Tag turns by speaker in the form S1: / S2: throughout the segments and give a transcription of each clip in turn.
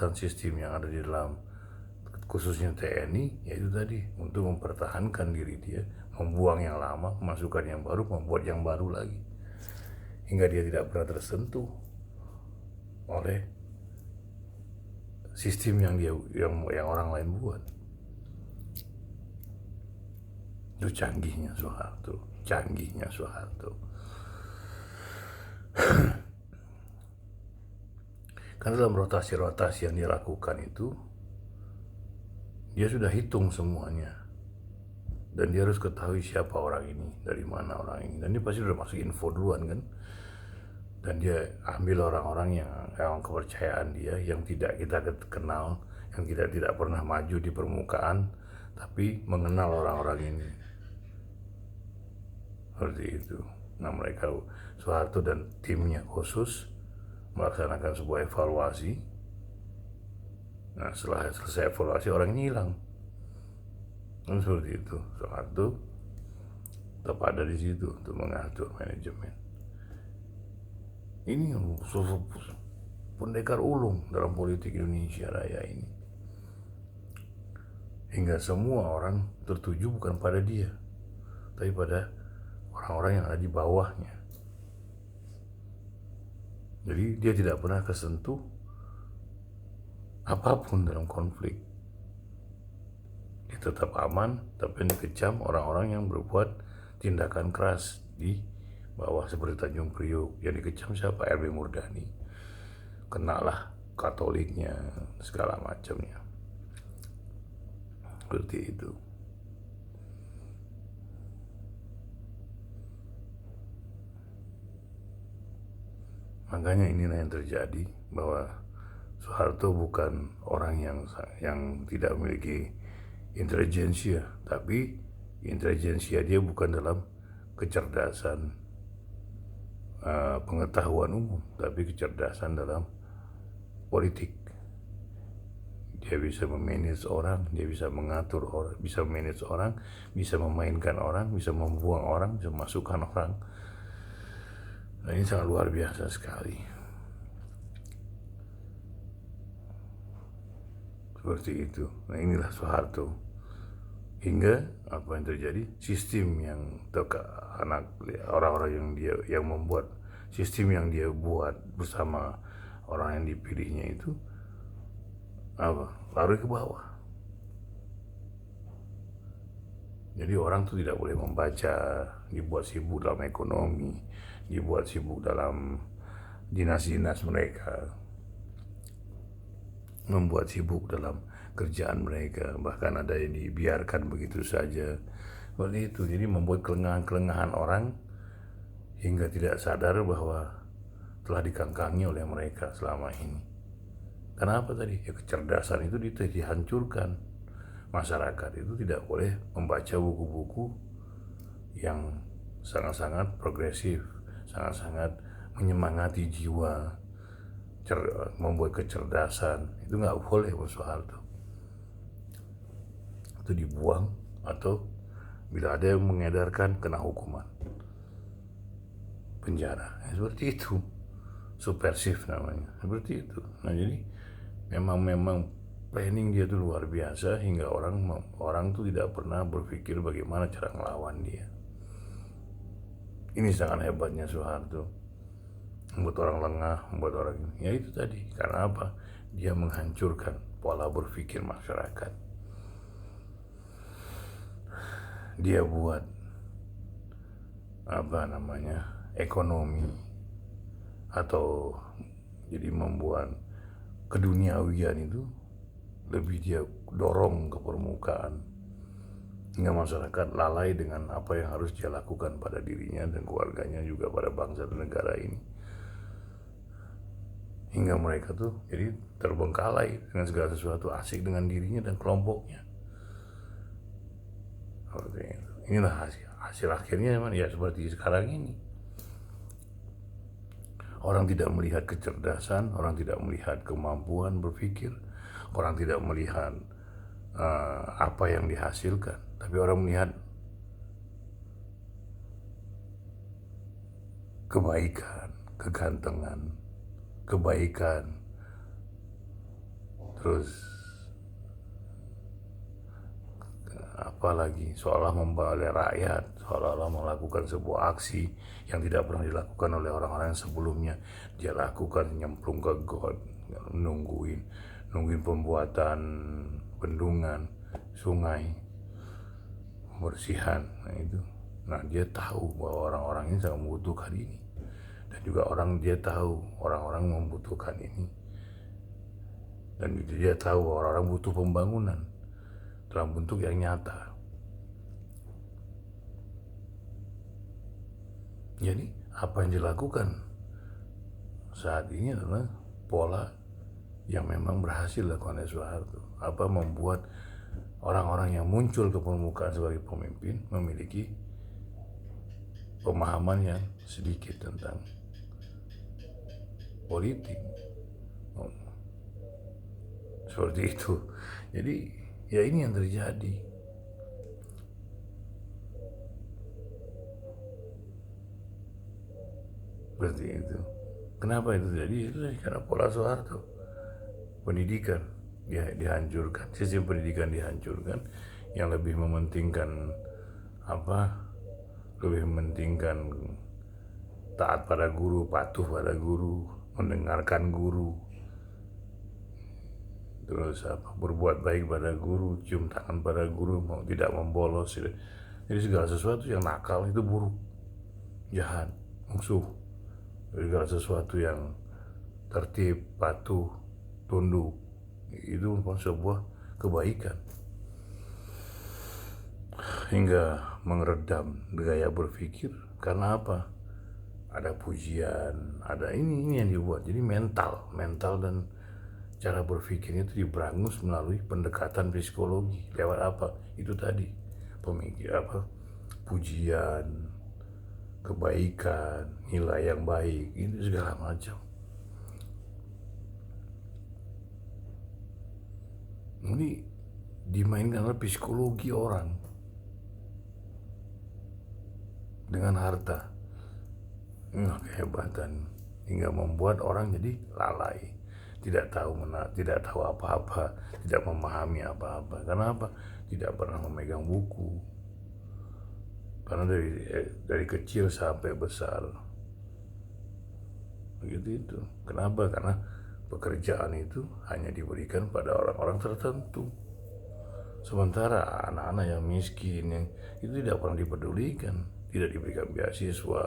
S1: kekuatan sistem yang ada di dalam khususnya TNI, yaitu tadi untuk mempertahankan diri dia, membuang yang lama, memasukkan yang baru, membuat yang baru lagi, hingga dia tidak pernah tersentuh oleh sistem yang orang lain buat. Itu canggihnya Soeharto, canggihnya Soeharto. Karena dalam rotasi-rotasi yang dia lakukan itu, dia sudah hitung semuanya. Dan dia harus ketahui siapa orang ini, dari mana orang ini. Dan dia pasti sudah masuk info duluan kan. Dan dia ambil orang-orang yang kepercayaan dia, yang tidak kita kenal, yang kita tidak pernah maju di permukaan, tapi mengenal orang-orang ini. Seperti itu. Nah mereka, Soeharto dan timnya khusus melaksanakan sebuah evaluasi. Nah setelah selesai evaluasi, orang ini hilang. Dan seperti itu, Soeharto tetap ada di situ untuk mengatur manajemen. Ini pendekar ulung dalam politik Indonesia Raya ini. Hingga semua orang tertuju bukan pada dia, tapi pada orang-orang yang ada di bawahnya. Jadi dia tidak pernah kesentuh apapun dalam konflik. Dia tetap aman, tapi yang dikecam orang-orang yang berbuat tindakan keras di bawah seperti Tanjung Priok. Yang dikecam siapa? RB Murdani. Kenalah Katoliknya, segala macamnya. Seperti itu. Makanya inilah yang terjadi, bahwa Soeharto bukan orang yang tidak memiliki intelijensia, tapi intelijensia dia bukan dalam kecerdasan pengetahuan umum, tapi kecerdasan dalam politik. Dia bisa memanage orang, dia bisa mengatur orang, bisa memanage orang, bisa memainkan orang, bisa membuang orang, bisa memasukkan orang. Nah, ini sangat luar biasa sekali. Seperti itu. Nah inilah Soeharto. Hingga apa yang terjadi, sistem yang anak orang-orang yang membuat sistem yang dia buat bersama orang yang dipilihnya itu lari ke bawah. Jadi orang tuh tidak boleh membaca, dibuat sibuk dalam ekonomi, dibuat sibuk dalam dinas-dinas mereka, membuat sibuk dalam kerjaan mereka, bahkan ada yang dibiarkan begitu saja. Seperti itu, jadi membuat kelengahan-kelengahan orang hingga tidak sadar bahwa telah dikangkangi oleh mereka selama ini. Kenapa tadi? Ya kecerdasan itu dihancurkan. Masyarakat itu tidak boleh membaca buku-buku yang sangat-sangat progresif, sangat-sangat menyemangati jiwa, membuat kecerdasan. Itu nggak boleh buat Soeharto. Itu dibuang, atau bila ada yang mengedarkan kena hukuman penjara. Seperti itu, subversif namanya. Seperti itu. Nah jadi memang planning dia tuh luar biasa, hingga orang tuh tidak pernah berpikir bagaimana cara ngelawan dia. Ini sangat hebatnya Soeharto, membuat orang lengah, membuat orang ini. Ya itu tadi, karena apa? Dia menghancurkan pola berpikir masyarakat. Dia buat ekonomi, atau jadi membuat keduniawian itu lebih dia dorong ke permukaan, hingga masyarakat lalai dengan apa yang harus dia lakukan pada dirinya dan keluarganya, juga pada bangsa dan negara ini. Hingga mereka tuh jadi terbengkalai dengan segala sesuatu, asik dengan dirinya dan kelompoknya. Inilah hasil akhirnya ya seperti sekarang ini. Orang tidak melihat kecerdasan, orang tidak melihat kemampuan berpikir, orang tidak melihat apa yang dihasilkan, tapi orang melihat kebaikan, kegantengan, kebaikan, Terus apalagi seolah membela rakyat, seolah-olah melakukan sebuah aksi yang tidak pernah dilakukan oleh orang-orang yang sebelumnya dia lakukan, nyemplung ke got, nungguin pembuatan bendungan, sungai, pembersihan. Nah itu, nah dia tahu bahwa orang-orang ini sangat membutuhkan ini, dan juga dia tahu orang-orang membutuhkan ini, dan dia tahu bahwa orang-orang butuh pembangunan dalam bentuk yang nyata. Jadi apa yang dilakukan saat ini adalah pola yang memang berhasil dilakukan oleh Soeharto. Apa membuat orang-orang yang muncul ke permukaan sebagai pemimpin memiliki pemahaman yang sedikit tentang politik. Seperti itu. Jadi ya ini yang terjadi. Seperti itu. Kenapa itu terjadi? Itu karena pola Soeharto. Pendidikan dihancurkan, sistem pendidikan dihancurkan, yang lebih mementingkan lebih mementingkan taat pada guru, patuh pada guru, mendengarkan guru, terus berbuat baik pada guru, cium tangan pada guru, mau tidak membolos. Jadi segala sesuatu yang nakal itu buruk, jahat, musuh. Segala sesuatu yang tertib, patuh, tunduk, itu sebuah kebaikan. Hingga meredam gaya berpikir. Karena apa? Ada pujian, ada ini yang dibuat. Jadi mental dan cara berpikirnya itu diberangus melalui pendekatan psikologi. Lewat apa? Itu tadi, pujian, kebaikan, nilai yang baik, itu segala macam. Ini dimainkan oleh psikologi orang dengan harta. Kehebatan hingga membuat orang jadi lalai, tidak tahu apa-apa, tidak memahami apa-apa. Karena apa? Tidak pernah memegang buku. Karena dari kecil sampai besar begitu itu. Kenapa? Karena pekerjaan itu hanya diberikan pada orang-orang tertentu. Sementara anak-anak yang miskin yang itu tidak pernah dipedulikan, tidak diberikan beasiswa.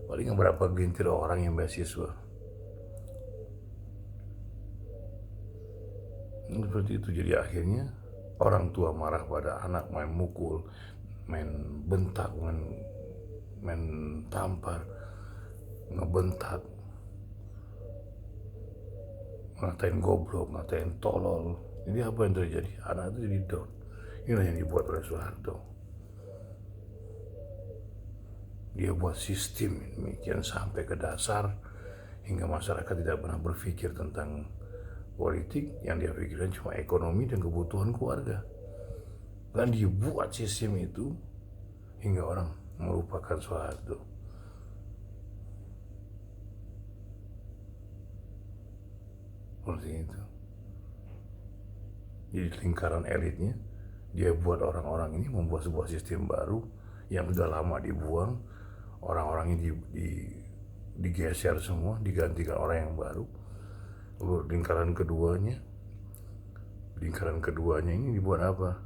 S1: Paling berapa gelintir orang yang beasiswa. Seperti itu. Jadi akhirnya orang tua marah pada anak, main mukul, main bentak, main tampar, ngebentak, ngatain goblok, ngatain tolol. Jadi apa yang terjadi? Anak itu jadi down. Inilah yang dibuat oleh Soeharto. Dia buat sistem demikian sampai ke dasar, hingga masyarakat tidak pernah berpikir tentang politik. Yang dia pikirkan cuma ekonomi dan kebutuhan keluarga. Dan dibuat sistem itu hingga orang melupakan Soeharto. Seperti itu. Jadi lingkaran elitnya, dia buat orang-orang ini membuat sebuah sistem baru yang sudah lama dibuang. Orang-orang ini digeser semua, digantikan orang yang baru. Lalu lingkaran keduanya ini dibuat apa?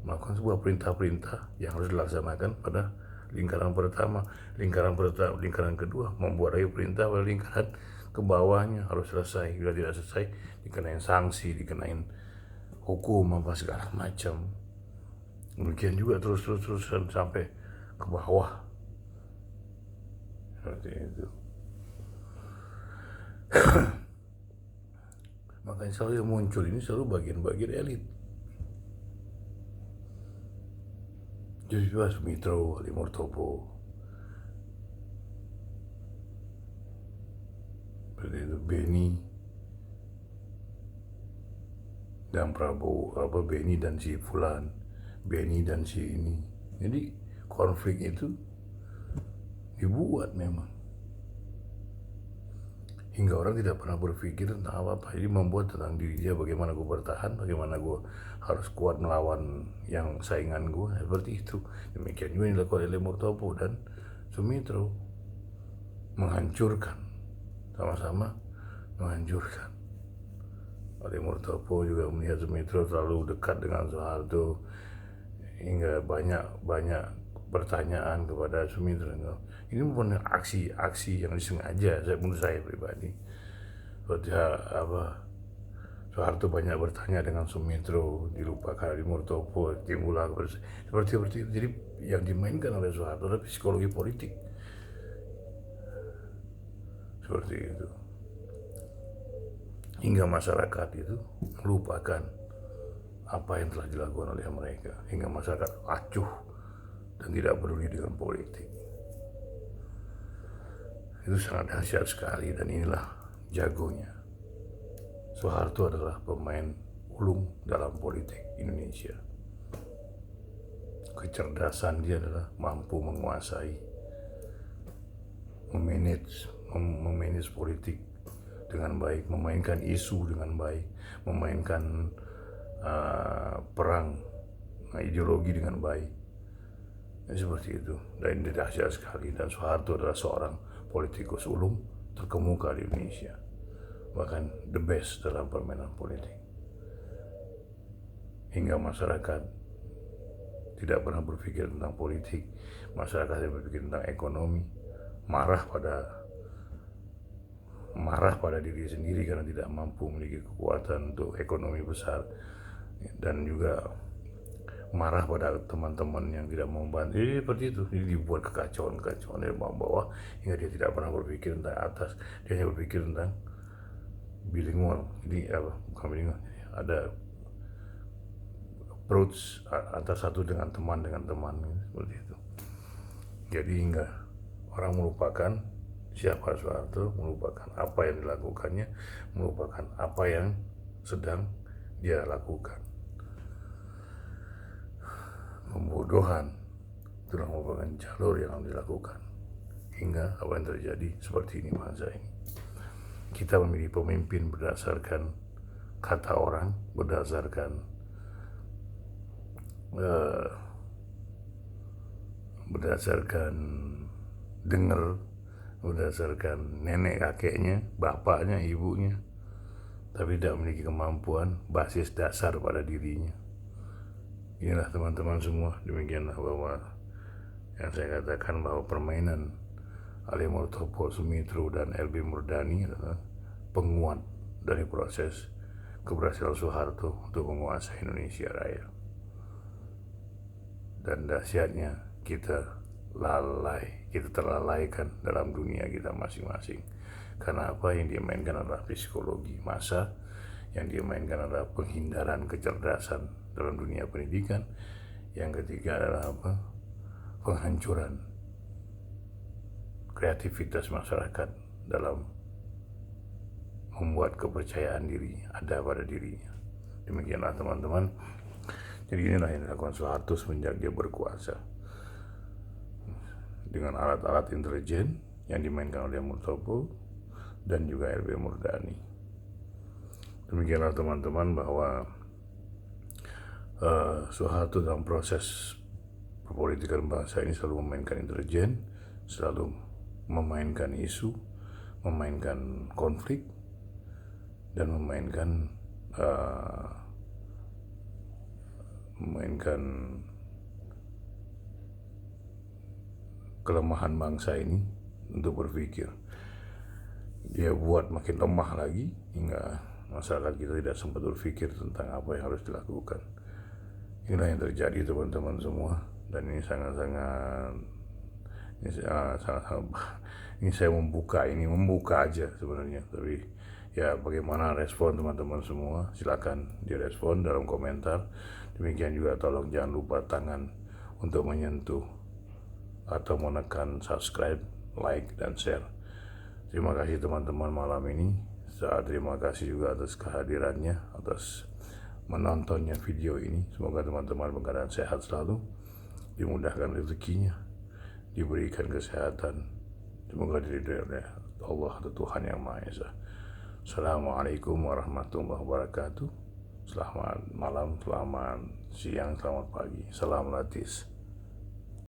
S1: Melakukan sebuah perintah-perintah yang harus dilaksanakan pada lingkaran pertama. Lingkaran kedua membuat lagi perintah pada lingkaran ke bawahnya, harus selesai. Bila tidak selesai, dikenain sanksi, dikenain hukum, apa segala macam. Demikian juga terus-terusan sampai ke bawah. Seperti itu. Makanya selalu yang muncul ini selalu bagian-bagian elit. Joshua Sumitro, Ali Murtopo, seperti itu, Beni dan Prabowo, Beni dan si Fulan, Beni dan si ini. Jadi konflik itu dibuat memang hingga orang tidak pernah berpikir tentang apa-apa. Jadi membuat tentang diri dia, bagaimana gue bertahan, bagaimana gue harus kuat melawan yang saingan gue, seperti itu. Demikian juga yang dilakukan oleh Murtopo dan Sumitro, menghancurkan, sama-sama menghancurkan. Oleh Murtopo juga melihat Sumitro terlalu dekat dengan Soeharto, hingga banyak pertanyaan kepada Sumitro. Ini bukan aksi yang disengaja, menurut saya pribadi. Seperti Soeharto banyak bertanya dengan Sumitro, dilupakan di Murtopo, timbullah seperti itu. Jadi yang dimainkan oleh Soeharto adalah psikologi politik, seperti itu, hingga masyarakat itu melupakan apa yang telah dilakukan oleh mereka, hingga masyarakat acuh dan tidak peduli dengan politik. Itu sangat dahsyat sekali, dan inilah jagonya. Soeharto adalah pemain ulung dalam politik Indonesia. Kecerdasan dia adalah mampu menguasai, memanage politik dengan baik, memainkan isu dengan baik, memainkan perang ideologi dengan baik. Seperti itu, dan ini dahsyat sekali. Dan Soeharto adalah seorang politikus ulung terkemuka di Indonesia, bahkan the best dalam permainan politik, hingga masyarakat tidak pernah berpikir tentang politik. Masyarakat yang berpikir tentang ekonomi, marah pada diri sendiri karena tidak mampu memiliki kekuatan untuk ekonomi besar, dan juga marah pada teman-teman yang tidak mau membantu. Jadi seperti itu. Jadi dibuat kekacauan dari bawah hingga dia tidak pernah berpikir tentang atas. Dia hanya berpikir tentang bilingual. Jadi bukan bilingual, ada approach antara satu dengan teman seperti itu. Jadi hingga orang melupakan siapa Soeharto, melupakan apa yang dilakukannya, melupakan apa yang sedang dia lakukan. Pembodohan itulah merupakan jalur yang harus dilakukan, hingga apa yang terjadi seperti ini bangsa ini. Kita memilih pemimpin berdasarkan kata orang, berdasarkan dengar, berdasarkan nenek kakeknya, bapaknya, ibunya, tapi tidak memiliki kemampuan basis dasar pada dirinya. Inilah teman-teman semua, demikianlah bahwa yang saya katakan bahwa permainan Ali Murtopo, Sumitro, dan LB Murdani adalah penguat dari proses keberhasilan Soeharto untuk menguasai Indonesia Raya. Dan dahsyatnya kita terlalaikan dalam dunia kita masing-masing. Karena apa yang dia mainkan adalah psikologi massa, yang dia mainkan adalah penghindaran kecerdasan dalam dunia pendidikan. Yang ketiga adalah penghancuran kreativitas masyarakat dalam membuat kepercayaan diri ada pada dirinya. Demikianlah teman-teman. Jadi inilah yang dilakukan Soeharto semenjak dia berkuasa, dengan alat-alat intelijen yang dimainkan oleh Murtopo dan juga LB Murdani. Demikianlah teman-teman bahwa Soeharto dalam proses perpolitikan bangsa ini selalu memainkan intelijen, selalu memainkan isu, memainkan konflik, dan memainkan kelemahan bangsa ini untuk berpikir. Dia buat makin lemah lagi hingga masyarakat kita tidak sempat berpikir tentang apa yang harus dilakukan. Inilah yang terjadi teman-teman semua, dan ini ini saya membuka aja sebenarnya, tapi ya bagaimana respon teman-teman semua, silakan direspon dalam komentar. Demikian juga tolong jangan lupa tangan untuk menyentuh atau menekan subscribe, like, dan share. Terima kasih teman-teman malam ini. Terima kasih juga atas kehadirannya, atas menontonnya video ini. Semoga teman-teman berkeadaan sehat selalu, dimudahkan rezekinya, diberikan kesehatan, semoga diridhoi oleh Allah atau Tuhan Yang Maha Esa. Assalamualaikum warahmatullahi wabarakatuh. Selamat malam, selamat siang, selamat pagi. Salam Latis.